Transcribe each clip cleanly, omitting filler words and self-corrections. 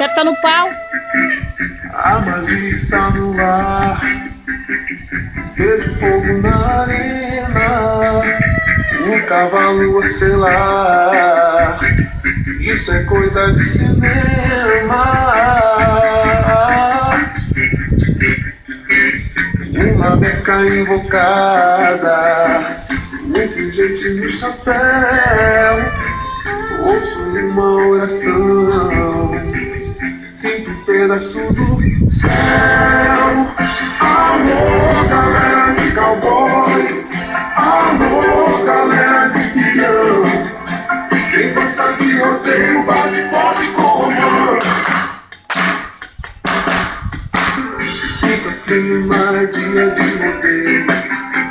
Sempre tá no pau. A magia está no ar. Vejo fogo na arena, um cavalo a selar. Isso é coisa de cinema. Uma beca invocada, um pingente no chapéu. Ouço uma oração, sinto um pedaço do céu. Amor, galera de cowboy, amor, galera de peão. Quem gosta de rodeio bate forte com a mão. Sinto o clima, dia de rodeio,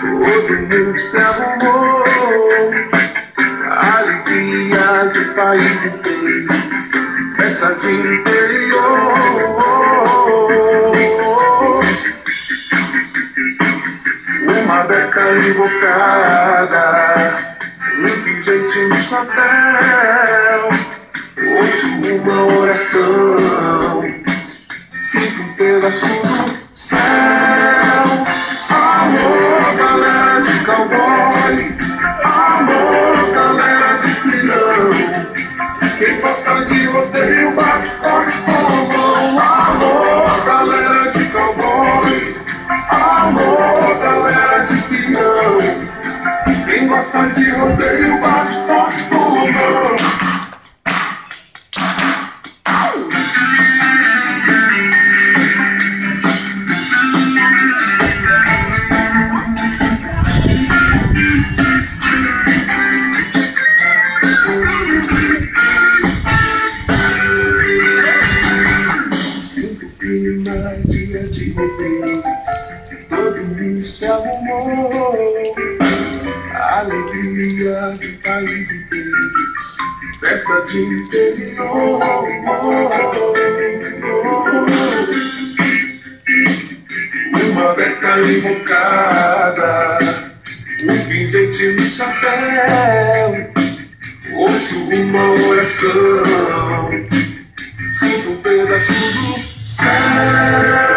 todo mundo se arrumou. Alegria de país inteiro, festa de interior. Uma beca invocada, um pingente no chapéu. Ouço uma oração, sinto um pedaço do céu. Amor, galera de cowboy, amor, galera de pirão. Quem gosta de rodeio bate forte com a mão. Amor, galera de cowboy, amor, galera de peão. Quem gosta de rodeio bate forte com a mão. Dia de rodeio, todo mundo se arrumou. Alegria de país inteiro, festa de interior. Uma beca invocada, um pingente no chapéu. Ouço uma oração, sinto um pedaço do céu.